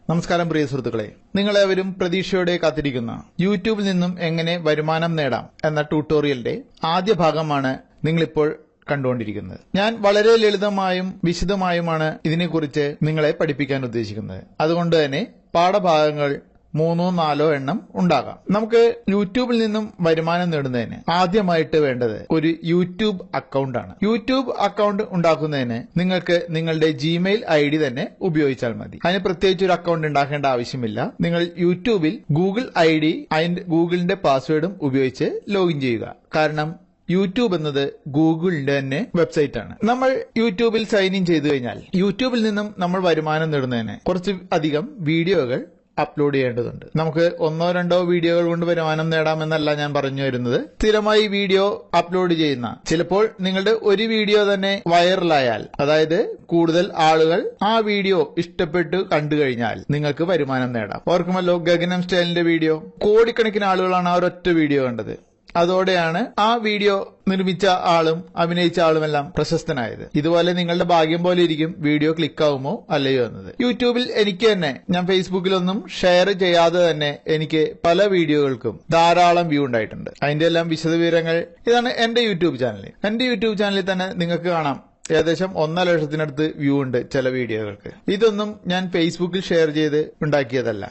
നമസ്കാരം പ്രിയ സുഹൃത്തുക്കളെ, നിങ്ങളേവരും പ്രതീക്ഷയോടെ കാത്തിരിക്കുന്ന യൂട്യൂബിൽ നിന്നും എങ്ങനെ വരുമാനം നേടാം എന്ന ട്യൂട്ടോറിയലിന്റെ ആദ്യ ഭാഗമാണ് നിങ്ങളിപ്പോൾ കണ്ടുകൊണ്ടിരിക്കുന്നത്. ഞാൻ വളരെ ലളിതമായും വിശദമായുമാണ് ഇതിനെക്കുറിച്ച് നിങ്ങളെ പഠിപ്പിക്കാൻ ഉദ്ദേശിക്കുന്നത്. അതുകൊണ്ട് തന്നെ പാഠഭാഗങ്ങൾ 3-4 എണ്ണം ഉണ്ടാകാം. നമുക്ക് യൂട്യൂബിൽ നിന്നും വരുമാനം നേടുന്നതിന് ആദ്യമായിട്ട് വേണ്ടത് ഒരു യൂട്യൂബ് അക്കൗണ്ട് ആണ്. യൂട്യൂബ് അക്കൗണ്ട് ഉണ്ടാക്കുന്നതിന് നിങ്ങൾക്ക് നിങ്ങളുടെ ജിമെയിൽ ID തന്നെ ഉപയോഗിച്ചാൽ മതി. അതിന് പ്രത്യേകിച്ച് ഒരു അക്കൗണ്ട് ഉണ്ടാക്കേണ്ട ആവശ്യമില്ല. നിങ്ങൾ യൂട്യൂബിൽ ഗൂഗിൾ ID അതിന്റെ ഗൂഗിളിന്റെ പാസ്വേഡും ഉപയോഗിച്ച് ലോഗിൻ ചെയ്യുക. കാരണം യൂട്യൂബ് എന്നത് ഗൂഗിളിന്റെ തന്നെ വെബ്സൈറ്റ് ആണ്. നമ്മൾ യൂട്യൂബിൽ സൈൻ ഇൻ ചെയ്തു കഴിഞ്ഞാൽ യൂട്യൂബിൽ നിന്നും നമ്മൾ വരുമാനം നേടുന്നതിന് കുറച്ച് അധികം വീഡിയോകൾ അപ്ലോഡ് ചെയ്യേണ്ടതുണ്ട്. നമുക്ക് 1-2 വീഡിയോകൾ കൊണ്ട് വരുമാനം നേടാമെന്നല്ല ഞാൻ പറഞ്ഞു വരുന്നത്. സ്ഥിരമായി വീഡിയോ അപ്ലോഡ് ചെയ്യുന്ന, ചിലപ്പോൾ നിങ്ങളുടെ ഒരു വീഡിയോ തന്നെ വൈറലായാൽ, അതായത് കൂടുതൽ ആളുകൾ ആ വീഡിയോ ഇഷ്ടപ്പെട്ട് കണ്ടു കഴിഞ്ഞാൽ നിങ്ങൾക്ക് വരുമാനം നേടാം. ഓർക്കുമല്ലോ ഗഗനം സ്റ്റൈലിന്റെ വീഡിയോ, കോടിക്കണക്കിന് ആളുകളാണ് ആ ഒരൊറ്റ വീഡിയോ കണ്ടത്. അതോടെയാണ് ആ വീഡിയോ നിർമ്മിച്ച ആളും അഭിനയിച്ച ആളുമെല്ലാം പ്രശസ്തനായത്. ഇതുപോലെ നിങ്ങളുടെ ഭാഗ്യം പോലെ ഇരിക്കും വീഡിയോ ക്ലിക്കാവുമോ അല്ലയോ എന്നത്. യൂട്യൂബിൽ എനിക്ക് തന്നെ, ഞാൻ ഫേസ്ബുക്കിലൊന്നും ഷെയർ ചെയ്യാതെ തന്നെ എനിക്ക് പല വീഡിയോകൾക്കും ധാരാളം വ്യൂ ഉണ്ടായിട്ടുണ്ട്. അതിന്റെ എല്ലാം വിശദവിവരങ്ങൾ, ഇതാണ് എന്റെ യൂട്യൂബ് ചാനൽ. എന്റെ യൂട്യൂബ് ചാനലിൽ തന്നെ നിങ്ങൾക്ക് കാണാം ഏകദേശം 1.5 ലക്ഷത്തിനടുത്ത് വ്യൂ ഉണ്ട് ചില വീഡിയോകൾക്ക്. ഇതൊന്നും ഞാൻ ഫേസ്ബുക്കിൽ ഷെയർ ചെയ്ത് ഉണ്ടാക്കിയതല്ല.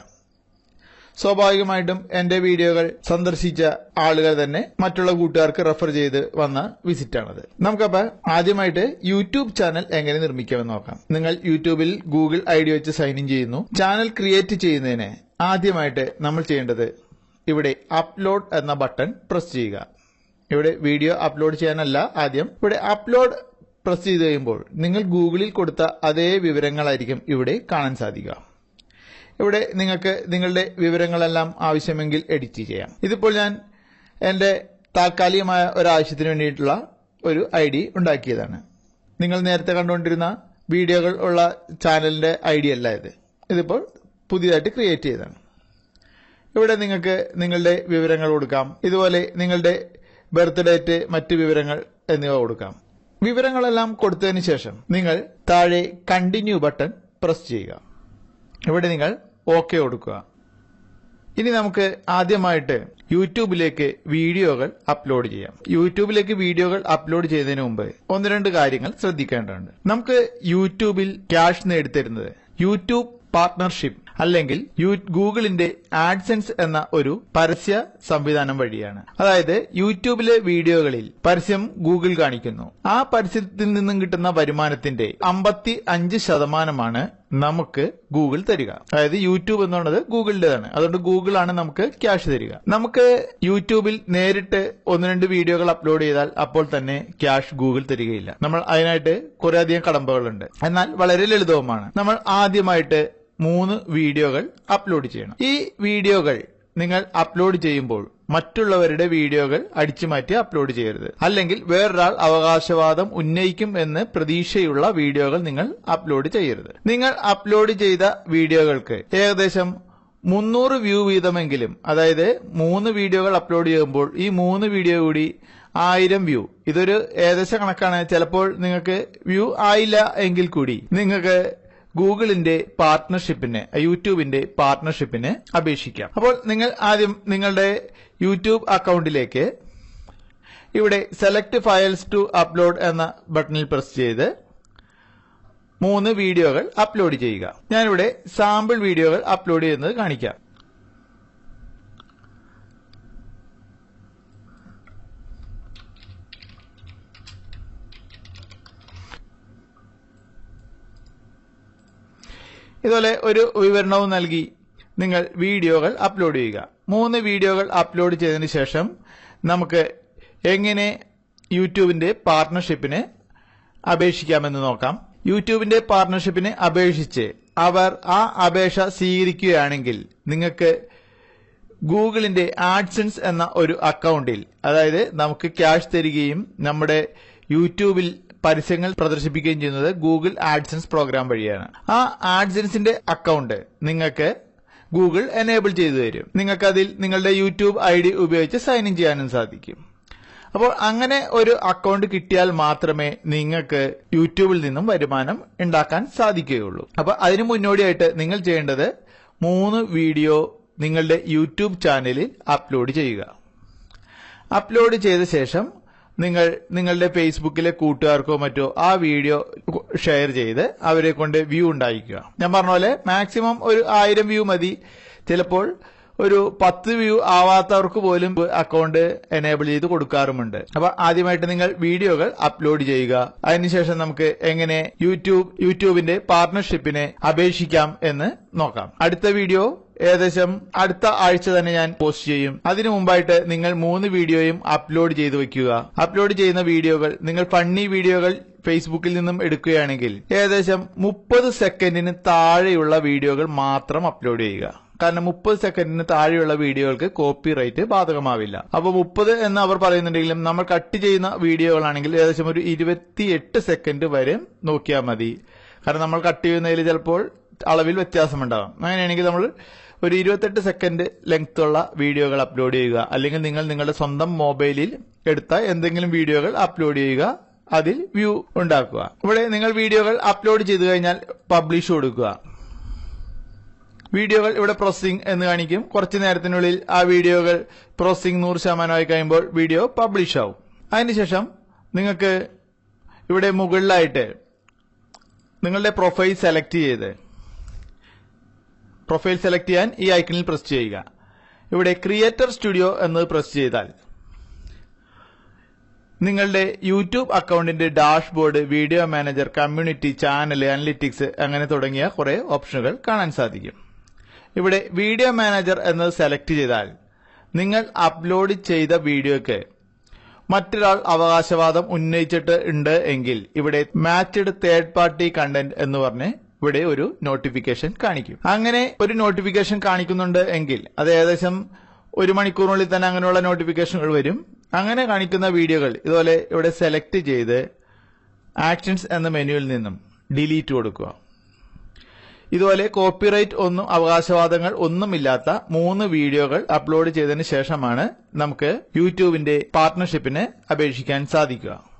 സ്വാഭാവികമായിട്ടും എന്റെ വീഡിയോകൾ സന്ദർശിച്ച ആളുകൾ തന്നെ മറ്റുള്ള കൂട്ടുകാർക്ക് റെഫർ ചെയ്ത് വന്ന വിസിറ്റാണത്. നമുക്കപ്പോ ആദ്യമായിട്ട് യൂട്യൂബ് ചാനൽ എങ്ങനെ നിർമ്മിക്കാമെന്ന് നോക്കാം. നിങ്ങൾ യൂട്യൂബിൽ ഗൂഗിൾ ID വെച്ച് സൈൻ ഇൻ ചെയ്യുന്നു. ചാനൽ ക്രിയേറ്റ് ചെയ്യുന്നതിന് ആദ്യമായിട്ട് നമ്മൾ ചെയ്യേണ്ടത് ഇവിടെ അപ്ലോഡ് എന്ന ബട്ടൺ പ്രസ് ചെയ്യുക. ഇവിടെ വീഡിയോ അപ്ലോഡ് ചെയ്യാനല്ല, ആദ്യം ഇവിടെ അപ്ലോഡ് പ്രസ് ചെയ്ത് കഴിയുമ്പോൾ നിങ്ങൾ ഗൂഗിളിൽ കൊടുത്ത അതേ വിവരങ്ങളായിരിക്കും ഇവിടെ കാണാൻ സാധിക്കുക. ഇവിടെ നിങ്ങൾക്ക് നിങ്ങളുടെ വിവരങ്ങളെല്ലാം ആവശ്യമെങ്കിൽ എഡിറ്റ് ചെയ്യാം. ഇതിപ്പോൾ ഞാൻ എന്റെ താൽക്കാലികമായ ഒരാവശ്യത്തിന് വേണ്ടിയിട്ടുള്ള ഒരു ID ഉണ്ടാക്കിയതാണ്. നിങ്ങൾ നേരത്തെ കണ്ടുകൊണ്ടിരുന്ന വീഡിയോകൾ ഉള്ള ചാനലിന്റെ ID അല്ല ഇത്. ഇതിപ്പോൾ പുതിയതായിട്ട് ക്രിയേറ്റ് ചെയ്തതാണ്. ഇവിടെ നിങ്ങൾക്ക് നിങ്ങളുടെ വിവരങ്ങൾ കൊടുക്കാം. ഇതുപോലെ നിങ്ങളുടെ ബർത്ത് ഡേറ്റ്, മറ്റ് വിവരങ്ങൾ എന്നിവ കൊടുക്കാം. വിവരങ്ങളെല്ലാം കൊടുത്തതിന് ശേഷം നിങ്ങൾ താഴെ കണ്ടിന്യൂ ബട്ടൺ പ്രസ് ചെയ്യുക. ഇവിടെ നിങ്ങൾ ഓക്കെ കൊടുക്കുക. ഇനി നമുക്ക് ആദ്യമായിട്ട് യൂട്യൂബിലേക്ക് വീഡിയോകൾ അപ്ലോഡ് ചെയ്യാം. യൂട്യൂബിലേക്ക് വീഡിയോകൾ അപ്ലോഡ് ചെയ്യുന്നതിന് മുമ്പ് 1-2 കാര്യങ്ങൾ ശ്രദ്ധിക്കേണ്ടതുണ്ട്. നമുക്ക് യൂട്യൂബിൽ ക്യാഷ് നേടിത്തരുന്നത് യൂട്യൂബ് പാർട്ണർഷിപ്പ് അല്ലെങ്കിൽ ഗൂഗിളിന്റെ ആഡ്സെൻസ് എന്ന ഒരു പരസ്യ സംവിധാനം വഴിയാണ്. അതായത് യൂട്യൂബിലെ വീഡിയോകളിൽ പരസ്യം ഗൂഗിൾ കാണിക്കുന്നു. ആ പരസ്യത്തിൽ നിന്നും കിട്ടുന്ന വരുമാനത്തിന്റെ 55% നമുക്ക് ഗൂഗിൾ തരിക. അതായത് യൂട്യൂബ് എന്നുള്ളത് ഗൂഗിളിന്റേതാണ്. അതുകൊണ്ട് ഗൂഗിൾ ആണ് നമുക്ക് ക്യാഷ് തരിക. നമുക്ക് യൂട്യൂബിൽ നേരിട്ട് 1-2 വീഡിയോകൾ അപ്ലോഡ് ചെയ്താൽ അപ്പോൾ തന്നെ ക്യാഷ് ഗൂഗിൾ തരികയില്ല. നമ്മൾ അതിനായിട്ട് കുറെ അധികം കടമ്പകളുണ്ട്. എന്നാൽ വളരെ ലളിതവുമാണ്. നമ്മൾ ആദ്യമായിട്ട് 3 വീഡിയോകൾ അപ്ലോഡ് ചെയ്യണം. ഈ വീഡിയോകൾ നിങ്ങൾ അപ്ലോഡ് ചെയ്യുമ്പോൾ മറ്റുള്ളവരുടെ വീഡിയോകൾ അടിച്ചുമാറ്റി അപ്ലോഡ് ചെയ്യരുത്. അല്ലെങ്കിൽ വേറൊരാൾ അവകാശവാദം ഉന്നയിക്കും എന്ന് പ്രതീക്ഷയുള്ള വീഡിയോകൾ നിങ്ങൾ അപ്ലോഡ് ചെയ്യരുത്. നിങ്ങൾ അപ്ലോഡ് ചെയ്ത വീഡിയോകൾക്ക് ഏകദേശം 300 വ്യൂ വീതമെങ്കിലും, അതായത് 3 വീഡിയോകൾ അപ്ലോഡ് ചെയ്യുമ്പോൾ ഈ 3 വീഡിയോ കൂടി 1000 വ്യൂ. ഇതൊരു ഏകദേശ കണക്കാണ്. ചിലപ്പോൾ നിങ്ങൾക്ക് വ്യൂ ആയില്ല എങ്കിൽ കൂടി നിങ്ങൾക്ക് ഗൂഗിളിന്റെ പാർട്ണർഷിപ്പിന്, യൂട്യൂബിന്റെ പാർട്ണർഷിപ്പിന് അപേക്ഷിക്കാം. അപ്പോൾ നിങ്ങൾ ആദ്യം നിങ്ങളുടെ യൂട്യൂബ് അക്കൗണ്ടിലേക്ക് ഇവിടെ സെലക്ട് ഫയൽസ് ടു അപ്ലോഡ് എന്ന ബട്ടണിൽ പ്രസ് ചെയ്ത് 3 വീഡിയോകൾ അപ്ലോഡ് ചെയ്യുക. ഞാനിവിടെ സാമ്പിൾ വീഡിയോകൾ അപ്ലോഡ് ചെയ്യുന്നത് കാണിക്കാം. ഇതുപോലെ ഒരു വിവരണവും നൽകി നിങ്ങൾ വീഡിയോകൾ അപ്ലോഡ് ചെയ്യുക. 3 വീഡിയോകൾ അപ്ലോഡ് ചെയ്തതിനു ശേഷം നമുക്ക് എങ്ങനെ യൂട്യൂബിന്റെ പാർട്ണർഷിപ്പിന് അപേക്ഷിക്കാമെന്ന് നോക്കാം. യൂട്യൂബിന്റെ പാർട്ണർഷിപ്പിന് അപേക്ഷിച്ച് അവർ ആ അപേക്ഷ സ്വീകരിക്കുകയാണെങ്കിൽ നിങ്ങൾക്ക് ഗൂഗിളിന്റെ ആഡ്സെൻസ് എന്ന ഒരു അക്കൗണ്ടിൽ, അതായത് നമുക്ക് ക്യാഷ് തരികയും നമ്മുടെ യൂട്യൂബിൽ പരസ്യങ്ങൾ പ്രദർശിപ്പിക്കുകയും ചെയ്യുന്നത് ഗൂഗിൾ ആഡ്സെൻസ് പ്രോഗ്രാം വഴിയാണ്. ആ ആഡ്സെൻസിന്റെ അക്കൗണ്ട് നിങ്ങൾക്ക് ഗൂഗിൾ എനേബിൾ ചെയ്തു തരും. നിങ്ങൾക്ക് അതിൽ നിങ്ങളുടെ യൂട്യൂബ് ID ഉപയോഗിച്ച് സൈൻ ഇൻ ചെയ്യാനും സാധിക്കും. അപ്പോൾ അങ്ങനെ ഒരു അക്കൗണ്ട് കിട്ടിയാൽ മാത്രമേ നിങ്ങൾക്ക് യൂട്യൂബിൽ നിന്നും വരുമാനം ഉണ്ടാക്കാൻ സാധിക്കുകയുള്ളൂ. അപ്പോൾ അതിനു മുന്നോടിയായിട്ട് നിങ്ങൾ ചെയ്യേണ്ടത് 3 വീഡിയോ നിങ്ങളുടെ യൂട്യൂബ് ചാനലിൽ അപ്ലോഡ് ചെയ്യുക. അപ്ലോഡ് ചെയ്ത ശേഷം നിങ്ങൾ നിങ്ങളുടെ ഫേസ്ബുക്കിലെ കൂട്ടുകാർക്കോ മറ്റോ ആ വീഡിയോ ഷെയർ ചെയ്ത് അവരെ കൊണ്ട് വ്യൂ ഉണ്ടായിരിക്കുക. ഞാൻ പറഞ്ഞ പോലെ മാക്സിമം ഒരു 1000 വ്യൂ മതി. ചിലപ്പോൾ ഒരു 10 വ്യൂ ആവാത്തവർക്ക് പോലും അക്കൗണ്ട് എനേബിൾ ചെയ്ത് കൊടുക്കാറുമുണ്ട്. അപ്പൊ ആദ്യമായിട്ട് നിങ്ങൾ വീഡിയോകൾ അപ്ലോഡ് ചെയ്യുക. അതിനുശേഷം നമുക്ക് എങ്ങനെ യൂട്യൂബിന്റെ പാർട്ണർഷിപ്പിനെ അപേക്ഷിക്കാം എന്ന് നോക്കാം. അടുത്ത വീഡിയോ ഏകദേശം അടുത്ത ആഴ്ച തന്നെ ഞാൻ പോസ്റ്റ് ചെയ്യും. അതിനു മുമ്പായിട്ട് നിങ്ങൾ 3 വീഡിയോയും അപ്ലോഡ് ചെയ്ത് വെക്കുക. അപ്ലോഡ് ചെയ്യുന്ന വീഡിയോകൾ നിങ്ങൾ ഫണ്ണി വീഡിയോകൾ ഫേസ്ബുക്കിൽ നിന്നും എടുക്കുകയാണെങ്കിൽ ഏകദേശം 30 സെക്കൻഡിന് താഴെയുള്ള വീഡിയോകൾ മാത്രം അപ്ലോഡ് ചെയ്യുക. കാരണം 30 സെക്കൻഡിന് താഴെയുള്ള വീഡിയോകൾക്ക് കോപ്പിറൈറ്റ് ബാധകമാവില്ല. അപ്പൊ 30 എന്ന് അവർ പറയുന്നുണ്ടെങ്കിലും നമ്മൾ കട്ട് ചെയ്യുന്ന വീഡിയോകളാണെങ്കിൽ ഏകദേശം ഒരു 28 സെക്കൻഡ് വരെ നോക്കിയാൽ മതി. കാരണം നമ്മൾ കട്ട് ചെയ്യുന്നതിൽ ചിലപ്പോൾ അളവിൽ വ്യത്യാസമുണ്ടാകും. അങ്ങനെയാണെങ്കിൽ നമ്മൾ ഒരു 28 സെക്കൻഡ് ലെങ്ത് ഉള്ള വീഡിയോകൾ അപ്ലോഡ് ചെയ്യുക. അല്ലെങ്കിൽ നിങ്ങൾ നിങ്ങളുടെ സ്വന്തം മൊബൈലിൽ എടുത്ത എന്തെങ്കിലും വീഡിയോകൾ അപ്ലോഡ് ചെയ്യുക. അതിൽ വ്യൂ ഉണ്ടാക്കുക. ഇവിടെ നിങ്ങൾ വീഡിയോകൾ അപ്ലോഡ് ചെയ്തു കഴിഞ്ഞാൽ പബ്ലിഷ് കൊടുക്കുക. വീഡിയോകൾ ഇവിടെ പ്രോസസിംഗ് എന്ന് കാണിക്കും. കുറച്ചു നേരത്തിനുള്ളിൽ ആ വീഡിയോകൾ പ്രോസസിംഗ് 100% കഴിയുമ്പോൾ വീഡിയോ പബ്ലിഷ് ആവും. അതിനുശേഷം നിങ്ങൾക്ക് ഇവിടെ മുകളിലായിട്ട് നിങ്ങളുടെ പ്രൊഫൈൽ സെലക്ട് ചെയ്യാൻ ഈ ഐക്കണിൽ പ്രസ് ചെയ്യുക. ഇവിടെ ക്രിയേറ്റർ സ്റ്റുഡിയോ എന്ന് പ്രസ് ചെയ്താൽ നിങ്ങളുടെ യൂട്യൂബ് അക്കൗണ്ടിന്റെ dashboard, video manager, community, channel, analytics അങ്ങനെ തുടങ്ങിയ കുറെ ഓപ്ഷനുകൾ കാണാൻ സാധിക്കും. ഇവിടെ വീഡിയോ മാനേജർ എന്നത് സെലക്ട് ചെയ്താൽ നിങ്ങൾ അപ്ലോഡ് ചെയ്ത വീഡിയോക്ക് മറ്റൊരാൾ അവകാശവാദം ഉന്നയിച്ചിട്ട് ഉണ്ട് എങ്കിൽ ഇവിടെ മാച്ച്ഡ് തേർഡ് പാർട്ടി കണ്ടന്റ് എന്ന് പറഞ്ഞ് ഇവിടെ ഒരു നോട്ടിഫിക്കേഷൻ കാണിക്കും. അങ്ങനെ ഒരു നോട്ടിഫിക്കേഷൻ കാണിക്കുന്നുണ്ട് എങ്കിൽ അത് ഏകദേശം 1 മണിക്കൂറിനുള്ളിൽ തന്നെ അങ്ങനെയുള്ള നോട്ടിഫിക്കേഷനുകൾ വരും. അങ്ങനെ കാണിക്കുന്ന വീഡിയോകൾ ഇതുപോലെ ഇവിടെ സെലക്ട് ചെയ്ത് ആക്ഷൻസ് എന്ന മെനുവിൽ നിന്നും ഡിലീറ്റ് കൊടുക്കുക. ഇതുപോലെ കോപ്പിറൈറ്റ് ഒന്നും അവകാശവാദങ്ങൾ ഒന്നുമില്ലാത്ത 3 വീഡിയോകൾ അപ്ലോഡ് ചെയ്തതിനു ശേഷമാണ് നമുക്ക് യൂട്യൂബിന്റെ പാർട്ണർഷിപ്പിന് അപേക്ഷിക്കാൻ സാധിക്കുക.